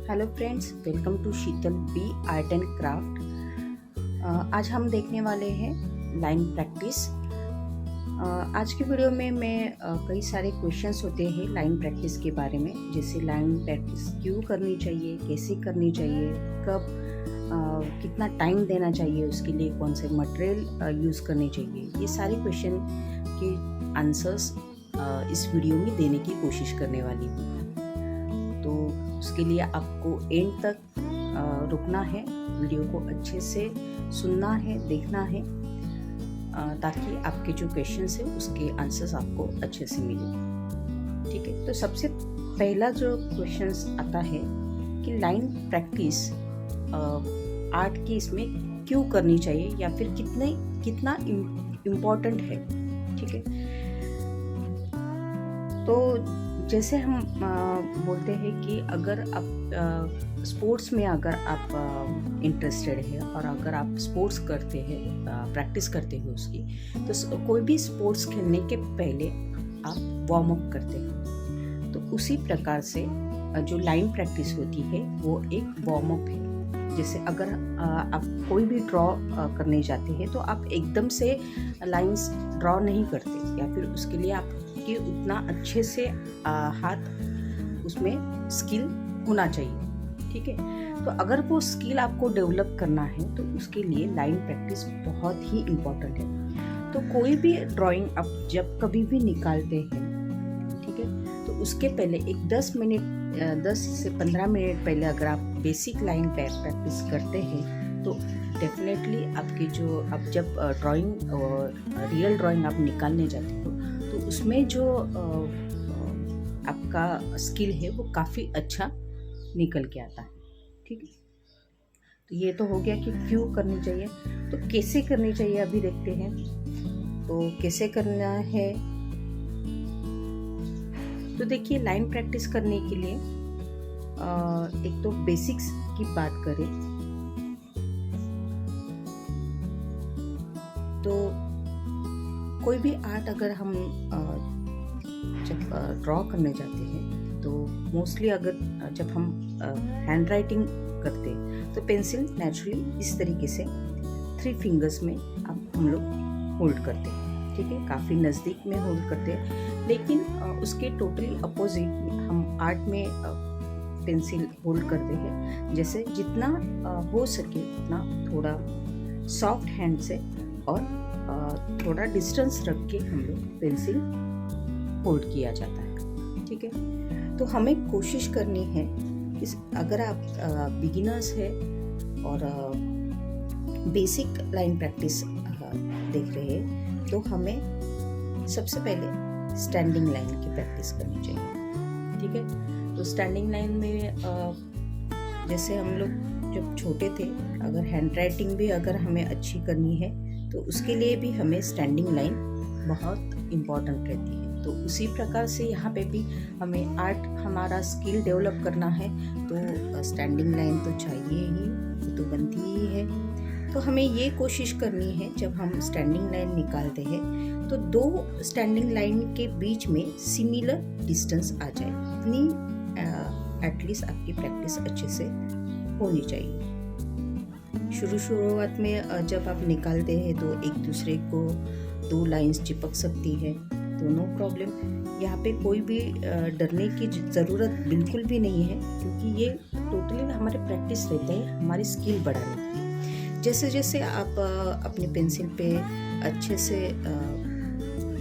Hello friends, welcome to Sheetal B art and craft. आज हम देखने वाले हैं लाइन प्रैक्टिस। आज की वीडियो में मैं कई सारे क्वेश्चंस होते हैं लाइन प्रैक्टिस के बारे में, जैसे लाइन प्रैक्टिस क्यों करनी चाहिए, कैसे करनी चाहिए, कब कितना टाइम देना चाहिए, उसके लिए कौन से मटेरियल यूज़ करने चाहिए। ये सारे क्वेश्चन के आंसर्स इस वीडियो में देने की कोशिश करने वाली हूँ। तो उसके लिए आपको एंड तक रुकना है, वीडियो को अच्छे से सुनना है, देखना है, ताकि आपके जो क्वेश्चंस है उसके आंसर्स आपको अच्छे से मिले। ठीक है, तो सबसे पहला जो क्वेश्चंस आता है कि लाइन प्रैक्टिस आर्ट की इसमें क्यों करनी चाहिए या फिर कितना इम्पोर्टेंट है। ठीक है, तो जैसे हम बोलते हैं कि अगर आप स्पोर्ट्स में अगर आप इंटरेस्टेड है और अगर आप स्पोर्ट्स करते हैं, प्रैक्टिस करते हैं उसकी, तो कोई भी स्पोर्ट्स खेलने के पहले आप वार्म अप करते हैं। तो उसी प्रकार से जो लाइन प्रैक्टिस होती है वो एक वार्म अप है। जैसे अगर आप कोई भी ड्रॉ करने जाते हैं तो आप एकदम से लाइंस ड्रॉ नहीं करते, या फिर उसके लिए आप कि उतना अच्छे से हाथ उसमें स्किल होना चाहिए। ठीक है, तो अगर वो स्किल आपको डेवलप करना है तो उसके लिए लाइन प्रैक्टिस बहुत ही इम्पोर्टेंट है। तो कोई भी ड्राइंग आप जब कभी भी निकालते हैं, ठीक है, तो उसके पहले एक 10 से 15 मिनट पहले अगर आप बेसिक लाइन प्रैक्टिस करते हैं तो डेफिनेटली आपकी जो आप जब ड्राइंग रियल ड्राइंग आप निकालने जाते हो तो उसमें जो आपका स्किल है वो काफ़ी अच्छा निकल के आता है। ठीक है, तो ये तो हो गया कि क्यों करनी चाहिए। तो कैसे करनी चाहिए अभी देखते हैं। तो कैसे करना है, तो देखिए लाइन प्रैक्टिस करने के लिए एक तो बेसिक्स की बात करें तो कोई भी आर्ट अगर हम जब ड्रॉ करने जाते हैं तो मोस्टली अगर जब हम हैंड राइटिंग करते हैं तो पेंसिल नेचुरली इस तरीके से 3 फिंगर्स में हम लोग होल्ड करते हैं। ठीक है, काफ़ी नज़दीक में होल्ड करते हैं, लेकिन उसके टोटली अपोजिट हम आर्ट में पेंसिल होल्ड करते हैं। जैसे जितना हो सके उतना थोड़ा सॉफ्ट हैंड से और थोड़ा डिस्टेंस रख के हम लोग पेंसिल होल्ड किया जाता है। ठीक है, तो हमें कोशिश करनी है कि अगर आप बिगिनर्स है और बेसिक लाइन प्रैक्टिस देख रहे हैं तो हमें सबसे पहले स्टैंडिंग लाइन की प्रैक्टिस करनी चाहिए। ठीक है, तो स्टैंडिंग लाइन में जैसे हम लोग जब छोटे थे, अगर हैंड राइटिंग भी अगर हमें अच्छी करनी है तो उसके लिए भी हमें स्टैंडिंग लाइन बहुत इम्पॉर्टेंट रहती है। तो उसी प्रकार से यहाँ पे भी हमें आर्ट हमारा स्किल डेवलप करना है तो स्टैंडिंग लाइन तो चाहिए ही, ये तो बनती ही है। तो हमें ये कोशिश करनी है जब हम स्टैंडिंग लाइन निकालते हैं तो 2 स्टैंडिंग लाइन के बीच में सिमिलर डिस्टेंस आ जाए, इतनी एटलीस्ट आपकी प्रैक्टिस अच्छे से होनी चाहिए। शुरुआत में जब आप निकालते हैं तो एक दूसरे को 2 लाइंस चिपक सकती है, तो नो प्रॉब्लम। यहाँ पे कोई भी डरने की ज़रूरत बिल्कुल भी नहीं है, क्योंकि ये टोटली हमारे प्रैक्टिस रहते हैं हमारी स्किल बढ़ाने के लिए। जैसे जैसे आप अपने पेंसिल पे अच्छे से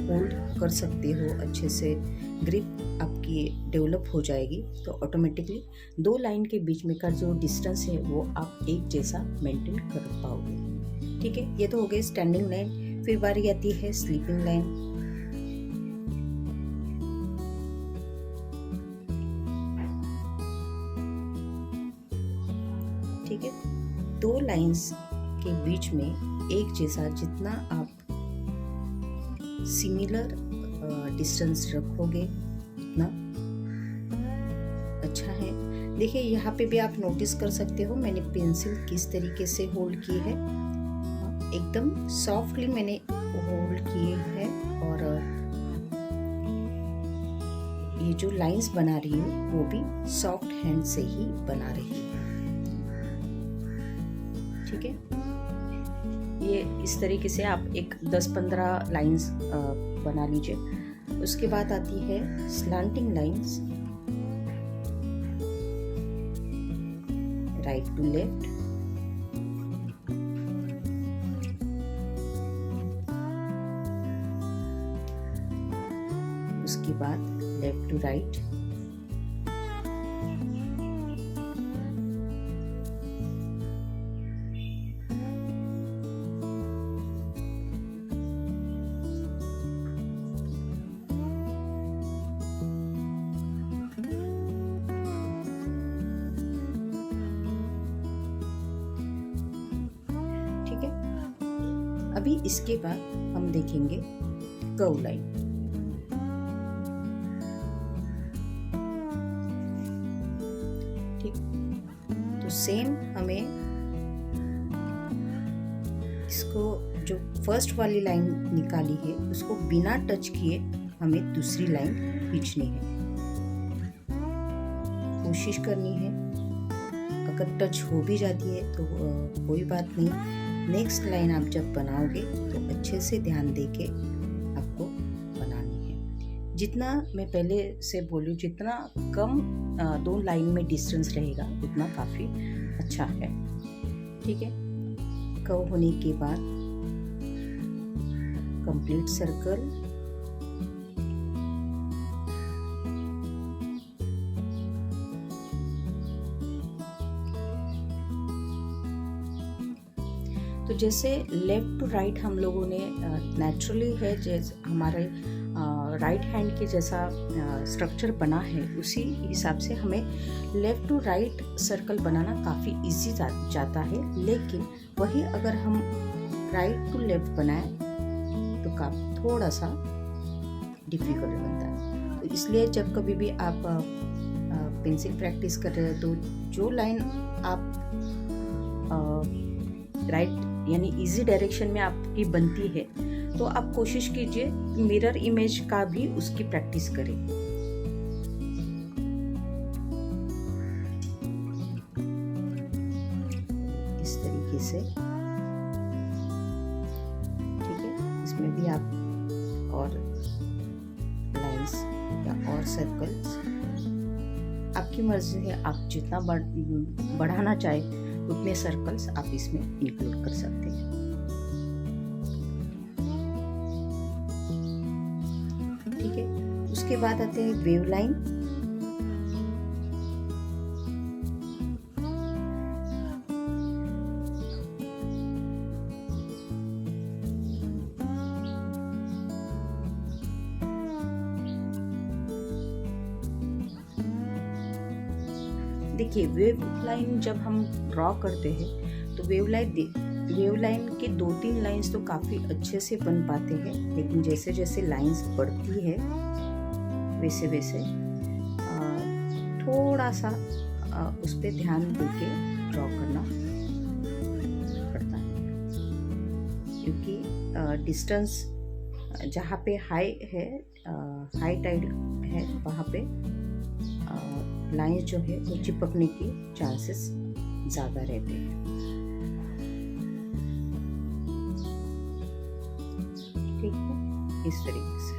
होल्ड कर सकते हो, अच्छे से ग्रिप आपकी डेवलप हो जाएगी, तो ऑटोमेटिकली 2 लाइन के बीच में का जो डिस्टेंस है वो आप एक जैसा मेंटेन कर पाओगे। ठीक है, ये तो हो गई स्टैंडिंग लाइन। फिर बारी आती है स्लीपिंग लाइन। ठीक है, 2 लाइंस के बीच में एक जैसा जितना आप सिमिलर डिस्टेंस रखोगे उतना अच्छा है। देखिए यहाँ पे भी आप नोटिस कर सकते हो मैंने पेंसिल किस तरीके से होल्ड की है, एकदम सॉफ्टली मैंने होल्ड किए है और ये जो लाइंस बना रही हूँ वो भी सॉफ्ट हैंड से ही बना रही हूँ। ठीक है, ये इस तरीके से आप एक 10-15 लाइंस बना लीजिए। उसके बाद आती है slanting lines, right to left, उसके बाद लेफ्ट टू राइट, ठीक है। अभी इसके बाद हम देखेंगे कर्व लाइन। ठीक, तो सेम हमें इसको जो फर्स्ट वाली लाइन निकाली है उसको बिना टच किए हमें दूसरी लाइन खींचनी है। कोशिश करनी है, अगर टच हो भी जाती है तो कोई बात नहीं। नेक्स्ट लाइन आप जब बनाओगे तो अच्छे से ध्यान देके आपको बनानी है। जितना मैं पहले से बोलूँ, जितना कम दो लाइन में डिस्टेंस रहेगा उतना काफ़ी अच्छा है। ठीक है, कर्व होने के बाद कंप्लीट सर्कल, तो जैसे लेफ्ट टू राइट हम लोगों ने नेचुरली है, जैसे हमारे राइट हैंड के जैसा स्ट्रक्चर बना है उसी हिसाब से हमें लेफ्ट टू राइट सर्कल बनाना काफ़ी इजी जाता है। लेकिन वही अगर हम राइट टू लेफ्ट बनाएं तो काफ़ी थोड़ा सा डिफिकल्ट बनता है। तो इसलिए जब कभी भी आप पेंसिल प्रैक्टिस कर रहे हो तो जो लाइन आप राइट यानी इजी डायरेक्शन में आपकी बनती है तो आप कोशिश कीजिए मिरर इमेज का भी उसकी प्रैक्टिस करें। इस तरीके से, ठीक है। इसमें भी आप और लाइंस या और सर्कल्स आपकी मर्जी है, आप जितना बढ़ाना चाहे उतने सर्कल्स आप इसमें इंक्लूड कर सकते हैं। ठीक है, उसके बाद आते हैं वेव लाइन। देखिए, वेव लाइन जब हम ड्रॉ करते हैं तो वेव लाइन के 2-3 लाइंस तो काफ़ी अच्छे से बन पाते हैं, लेकिन जैसे जैसे लाइंस बढ़ती है वैसे वैसे थोड़ा सा उस पर ध्यान देके ड्रॉ करना पड़ता है, क्योंकि डिस्टेंस जहाँ पे हाई टाइड है वहाँ पे लाइंस जो है वो चिपकने की चांसेस ज़्यादा रहते हैं। ठीक है, इस तरीके से।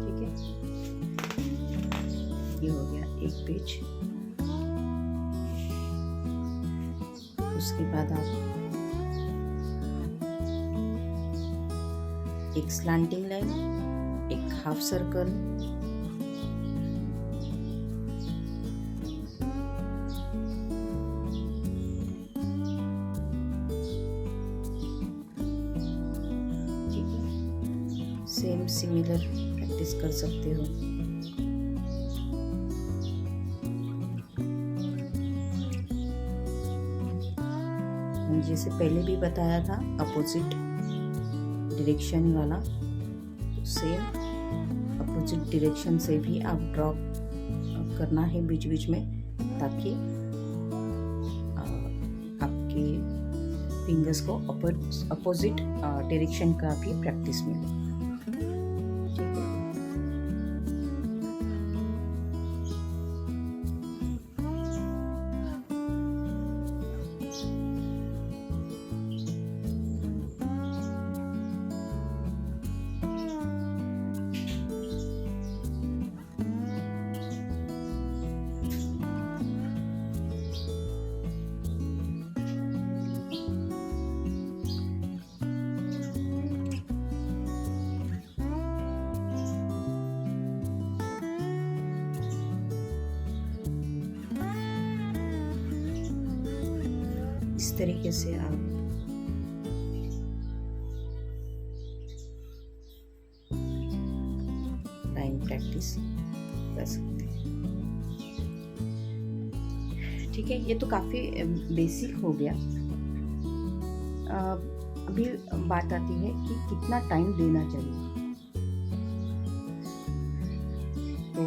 ठीक है, ये हो गया एक पेज। उसके बाद आप एक स्लैंटिंग लाइन, एक हाफ सर्कल, ठीक है, सेम सिमिलर प्रैक्टिस कर सकते हो। जैसे पहले भी बताया था अपोजिट डायरेक्शन वाला, तो सेम अपोजिट डायरेक्शन से भी आप ड्रॉ करना है बीच बीच में, ताकि आपके फिंगर्स को अपोजिट डायरेक्शन का भी प्रैक्टिस मिले। ठीक है, इस तरीके से आप लाइन प्रैक्टिस कर सकते हैं। ठीक है, ये तो काफ़ी बेसिक हो गया। अभी बात आती है कि कितना टाइम देना चाहिए। तो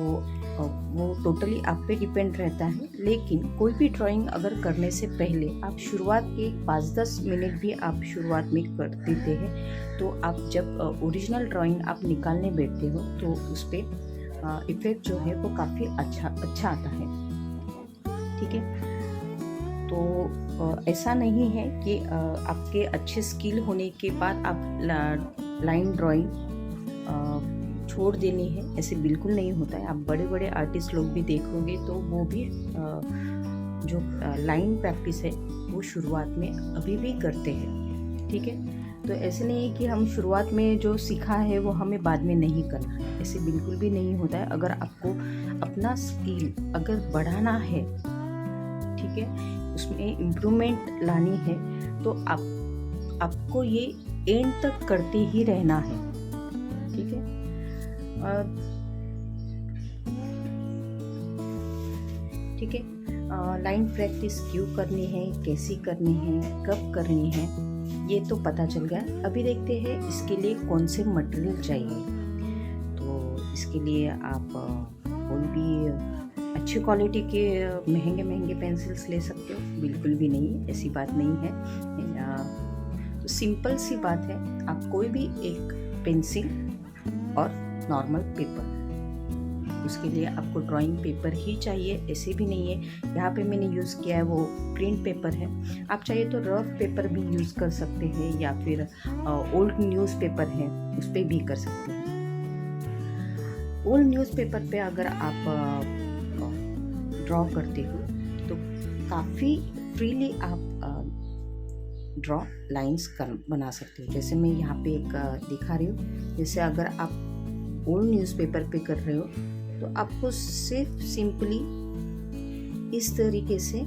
वो टोटली आप पे डिपेंड रहता है, लेकिन कोई भी ड्राइंग अगर करने से पहले आप शुरुआत के 5-10 मिनट भी आप शुरुआत में कर देते हैं, तो आप जब ओरिजिनल ड्राइंग आप निकालने बैठते हो तो उस पर इफ़ेक्ट जो है वो काफ़ी अच्छा आता है। ठीक है, तो ऐसा नहीं है कि आपके अच्छे स्किल होने के बाद आप लाइन ड्राइंग छोड़ देनी है, ऐसे बिल्कुल नहीं होता है। आप बड़े बड़े आर्टिस्ट लोग भी देखोगे तो वो भी जो लाइन प्रैक्टिस है वो शुरुआत में अभी भी करते हैं। ठीक है, तो ऐसे नहीं है कि हम शुरुआत में जो सीखा है वो हमें बाद में नहीं करना है, ऐसे बिल्कुल भी नहीं होता है। अगर आपको अपना स्किल अगर बढ़ाना है, ठीक है, उसमें इम्प्रूवमेंट लानी है, तो आपको ये एंड तक करते ही रहना है। ठीक है, ठीक है, लाइन प्रैक्टिस क्यों करनी है, कैसी करनी है, कब करनी है, ये तो पता चल गया। अभी देखते हैं इसके लिए कौन से मटेरियल चाहिए। तो इसके लिए आप कोई भी अच्छी क्वालिटी के महंगे पेंसिल्स ले सकते हो, बिल्कुल भी नहीं, ऐसी बात नहीं है। तो सिंपल सी बात है, आप कोई भी एक पेंसिल और नॉर्मल पेपर, उसके लिए आपको ड्राइंग पेपर ही चाहिए, ऐसे भी नहीं है। यहाँ पे मैंने यूज़ किया है वो प्रिंट पेपर है, आप चाहिए तो रफ पेपर भी यूज़ कर सकते हैं, या फिर ओल्ड न्यूज़पेपर है उस पर भी कर सकते हैं। ओल्ड न्यूज़पेपर पे अगर आप ड्रॉ करते हो तो काफ़ी फ्रीली आप ड्रॉ लाइंस बना सकते हो। जैसे मैं यहाँ पे एक दिखा रही हूँ, जैसे अगर आप ओल्ड न्यूज़पेपर पे कर रहे हो तो आपको सिर्फ सिंपली इस तरीके से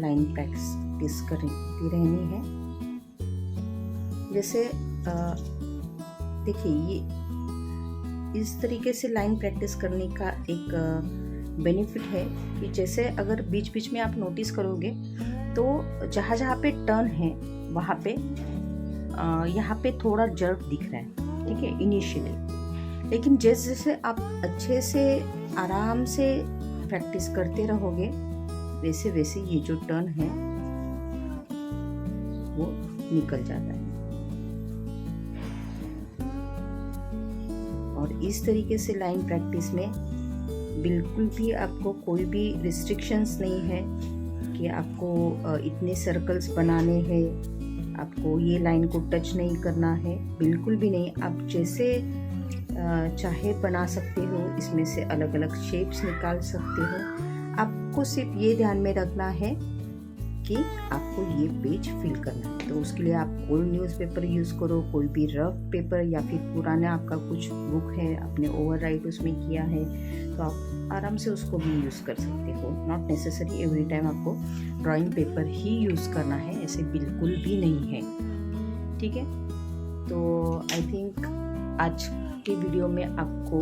लाइन प्रैक्टिस करती रहनी है। जैसे देखिए, ये इस तरीके से लाइन प्रैक्टिस करने का एक बेनिफिट है कि जैसे अगर बीच बीच में आप नोटिस करोगे तो जहाँ जहाँ पे टर्न है वहाँ पे यहाँ पे थोड़ा जर्क दिख रहा है। ठीक है, इनिशियली, लेकिन जैसे जैसे आप अच्छे से आराम से प्रैक्टिस करते रहोगे, वैसे वैसे ये जो टर्न है वो निकल जाता है। और इस तरीके से लाइन प्रैक्टिस में बिल्कुल भी आपको कोई भी रिस्ट्रिक्शंस नहीं है कि आपको इतने सर्कल्स बनाने हैं, आपको ये लाइन को टच नहीं करना है, बिल्कुल भी नहीं। आप जैसे चाहे बना सकते हो, इसमें से अलग अलग शेप्स निकाल सकते हो। आपको सिर्फ ये ध्यान में रखना है कि आपको ये पेज फिल करना है। तो उसके लिए आप ओल्ड न्यूज़पेपर यूज़ करो, कोई भी रफ पेपर, या फिर पुराना आपका कुछ बुक है आपने ओवरराइट उसमें किया है तो आप आराम से उसको भी यूज़ कर सकते हो। नॉट नेसेसरी एवरी टाइम आपको ड्राइंग पेपर ही यूज़ करना है, ऐसे बिल्कुल भी नहीं है। ठीक है, तो आई थिंक आज के वीडियो में आपको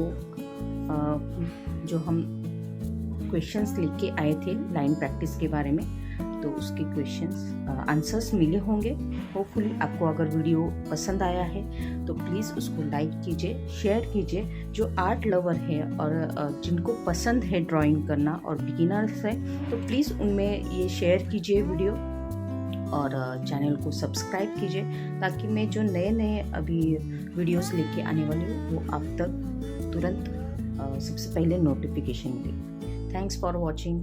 जो हम क्वेश्चंस लिख के आए थे लाइन प्रैक्टिस के बारे में, तो उसके क्वेश्चंस आंसर्स मिले होंगे। होपफुली आपको अगर वीडियो पसंद आया है तो प्लीज़ उसको लाइक कीजिए, शेयर कीजिए। जो आर्ट लवर है और जिनको पसंद है ड्राइंग करना और बिगिनर्स है तो प्लीज़ उनमें ये शेयर कीजिए वीडियो, और चैनल को सब्सक्राइब कीजिए ताकि मैं जो नए नए अभी वीडियोस लेके आने वाली हूँ वो आप तक तुरंत सबसे पहले नोटिफिकेशन मिले। Thanks for watching.